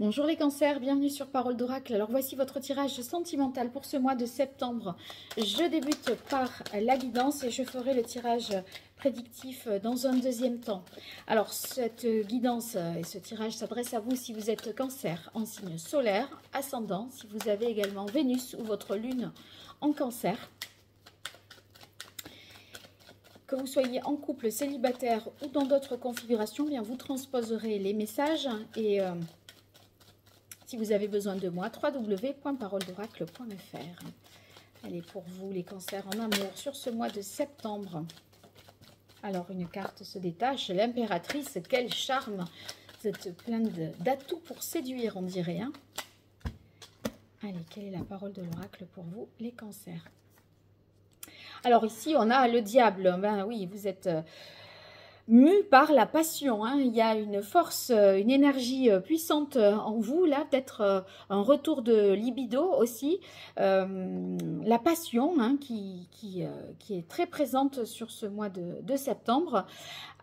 Bonjour les cancers, bienvenue sur Parole d'Oracle. Alors voici votre tirage sentimental pour ce mois de septembre. Je débute par la guidance et je ferai le tirage prédictif dans un deuxième temps. Alors cette guidance et ce tirage s'adresse à vous si vous êtes cancer en signe solaire, ascendant, si vous avez également Vénus ou votre lune en cancer. Que vous soyez en couple, célibataire ou dans d'autres configurations, bien vous transposerez les messages et si vous avez besoin de moi, www.paroledoracle.fr. Allez, pour vous, les cancers en amour, sur ce mois de septembre. Alors, une carte se détache, l'impératrice, quel charme. Vous êtes plein d'atouts pour séduire, on dirait. Hein. Allez, quelle est la parole de l'oracle pour vous, les cancers? Alors, ici, on a le diable. Ben oui, vous êtes mu par la passion, hein. Il y a une force, une énergie puissante en vous, là, peut-être un retour de libido aussi, la passion hein, qui est très présente sur ce mois de septembre,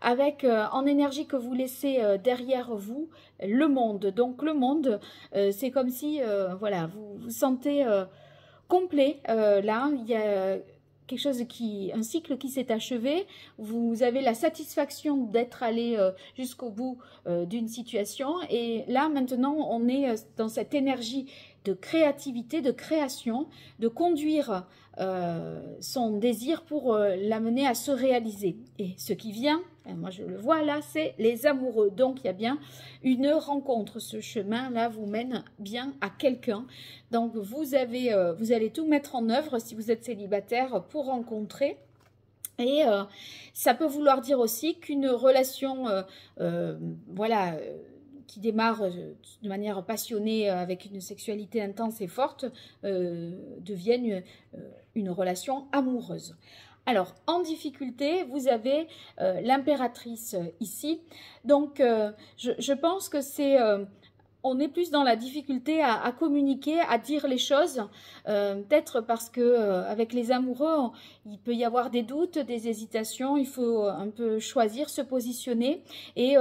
avec en énergie que vous laissez derrière vous, le monde. Donc le monde, c'est comme si, voilà, vous vous sentez complet, là, il y a quelque chose un cycle qui s'est achevé, vous avez la satisfaction d'être allé jusqu'au bout d'une situation et là maintenant on est dans cette énergie de créativité, de création, de conduire son désir pour l'amener à se réaliser. Et ce qui vient, moi je le vois là, c'est les amoureux. Donc il y a bien une rencontre. Ce chemin-là vous mène bien à quelqu'un. Donc vous allez tout mettre en œuvre si vous êtes célibataire pour rencontrer. Et ça peut vouloir dire aussi qu'une relation, voilà, qui démarre de manière passionnée avec une sexualité intense et forte, devienne une relation amoureuse. Alors, en difficulté, vous avez l'impératrice ici. Donc, je pense que c'est... on est plus dans la difficulté à communiquer, à dire les choses, peut-être parce que avec les amoureux, il peut y avoir des doutes, des hésitations, il faut un peu choisir, se positionner et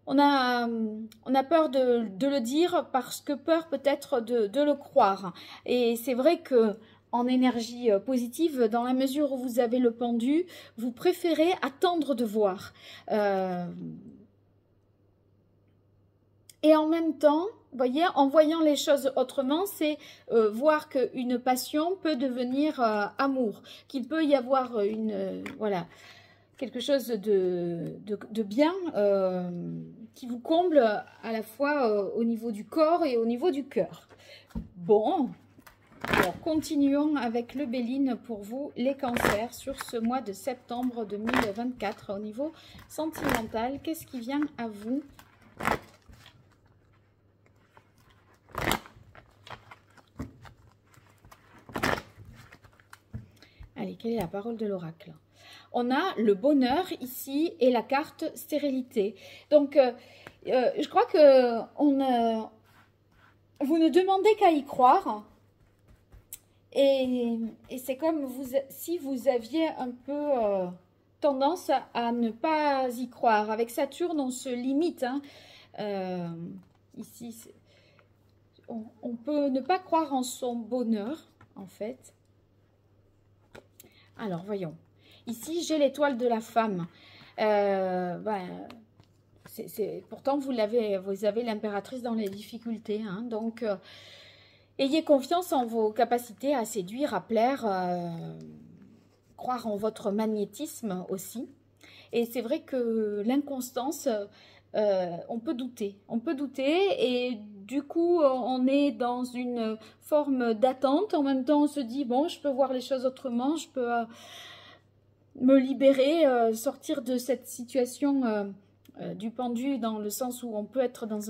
on a peur de le dire parce que peur peut-être de le croire. Et c'est vrai que en énergie positive, dans la mesure où vous avez le pendu, vous préférez attendre de voir. Et en même temps, vous voyez, en voyant les choses autrement, c'est voir qu'une passion peut devenir amour, qu'il peut y avoir voilà, quelque chose de bien qui vous comble à la fois au niveau du corps et au niveau du cœur. Bon, alors continuons avec le Béline pour vous, les cancers, sur ce mois de septembre 2024. Au niveau sentimental, qu'est-ce qui vient à vous ? Allez, quelle est la parole de l'oracle? On a le bonheur ici et la carte stérilité. Donc, je crois que vous ne demandez qu'à y croire. Et c'est comme si vous aviez un peu tendance à ne pas y croire. Avec Saturne, on se limite. Hein. Ici, on peut ne pas croire en son bonheur, en fait. Alors, voyons. Ici, j'ai l'étoile de la femme. Pourtant, vous avez l'impératrice dans les difficultés. Hein, donc, ayez confiance en vos capacités à séduire, à plaire, croire en votre magnétisme aussi. Et c'est vrai que l'inconstance, on peut douter. On peut douter et du coup, on est dans une forme d'attente. En même temps, on se dit, bon, je peux voir les choses autrement, je peux me libérer, sortir de cette situation du pendu dans le sens où on peut être dans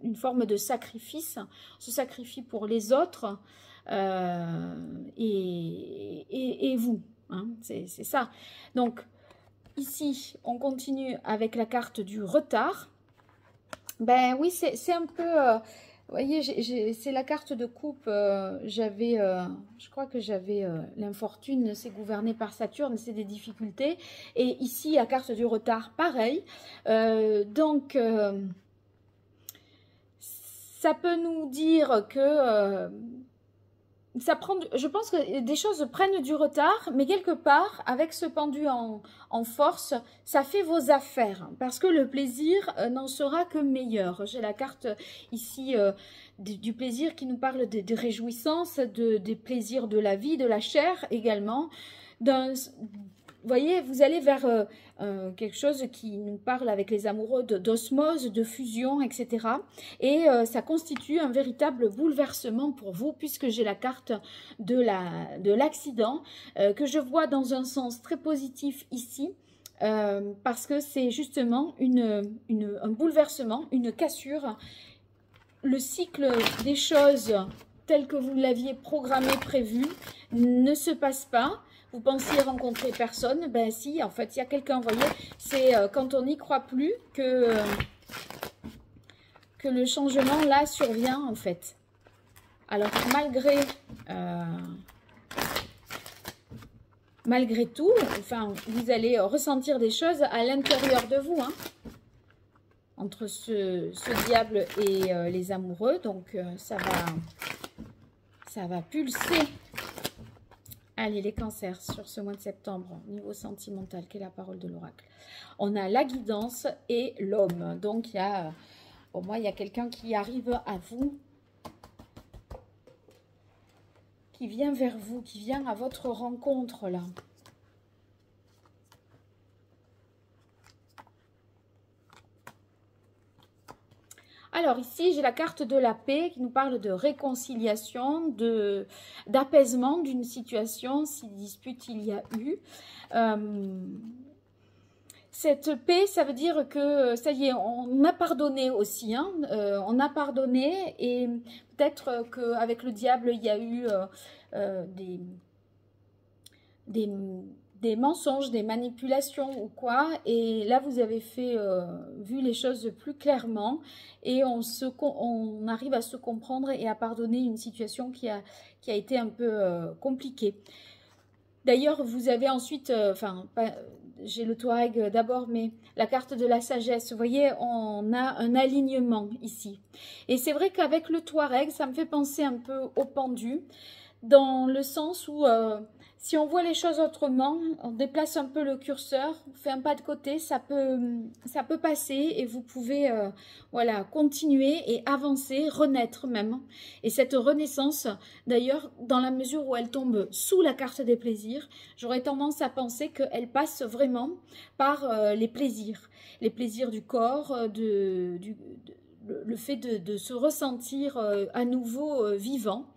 une forme de sacrifice. On se sacrifie pour les autres et vous. Hein, c'est ça. Donc, ici, on continue avec la carte du retard. Ben oui, c'est un peu... vous voyez, c'est la carte de coupe. Je crois que j'avais l'infortune, c'est gouverné par Saturne, c'est des difficultés. Et ici, la carte du retard, pareil. Donc, ça peut nous dire que ça prend, je pense que des choses prennent du retard, mais quelque part, avec ce pendu en force, ça fait vos affaires, parce que le plaisir n'en sera que meilleur. J'ai la carte ici du plaisir qui nous parle de réjouissance, des plaisirs de la vie, de la chair également. Vous voyez, vous allez vers quelque chose qui nous parle avec les amoureux d'osmose, de fusion, etc. Et ça constitue un véritable bouleversement pour vous, puisque j'ai la carte de l'accident, que je vois dans un sens très positif ici, parce que c'est justement un bouleversement, une cassure. Le cycle des choses telles que vous l'aviez programmé, prévu, ne se passe pas. Vous pensiez rencontrer personne, ben si, en fait, il y a quelqu'un, vous voyez, c'est quand on n'y croit plus que le changement, là, survient, en fait. Alors, malgré tout, enfin, vous allez ressentir des choses à l'intérieur de vous, hein, entre ce diable et les amoureux, donc ça va pulser. Allez, les cancers, sur ce mois de septembre, niveau sentimental, quelle est la parole de l'oracle? On a la guidance et l'homme. Donc, il y a, pour moi, il y a quelqu'un qui arrive à vous, qui vient vers vous, qui vient à votre rencontre, là. Alors ici, j'ai la carte de la paix qui nous parle de réconciliation, d'apaisement d'une situation, si dispute il y a eu. Cette paix, ça veut dire que, ça y est, on a pardonné aussi, hein, on a pardonné et peut-être qu'avec le diable, il y a eu des mensonges, des manipulations ou quoi, et là vous avez vu les choses plus clairement et on arrive à se comprendre et à pardonner une situation qui a été un peu compliquée. D'ailleurs, vous avez ensuite, j'ai le Touareg d'abord, mais la carte de la sagesse, vous voyez, on a un alignement ici. Et c'est vrai qu'avec le Touareg, ça me fait penser un peu au pendu, dans le sens où si on voit les choses autrement, on déplace un peu le curseur, on fait un pas de côté, ça peut passer et vous pouvez voilà, continuer et avancer, renaître même. Et cette renaissance, d'ailleurs, dans la mesure où elle tombe sous la carte des plaisirs, j'aurais tendance à penser qu'elle passe vraiment par les plaisirs du corps, le fait de se ressentir à nouveau vivant.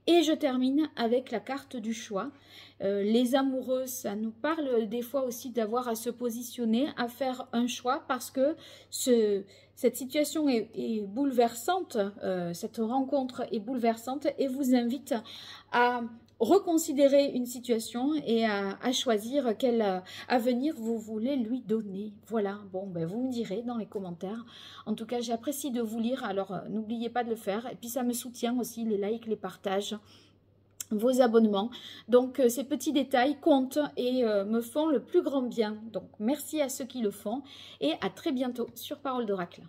Et je termine avec la carte du choix. Les amoureux, ça nous parle des fois aussi d'avoir à se positionner, à faire un choix parce que cette situation est bouleversante, cette rencontre est bouleversante et vous invite à reconsidérer une situation et à choisir quel avenir vous voulez lui donner. Voilà, bon, ben vous me direz dans les commentaires. En tout cas, j'apprécie de vous lire, alors n'oubliez pas de le faire. Et puis ça me soutient aussi, les likes, les partages, vos abonnements. Donc ces petits détails comptent et me font le plus grand bien. Donc merci à ceux qui le font et à très bientôt sur Parole d'Oracle.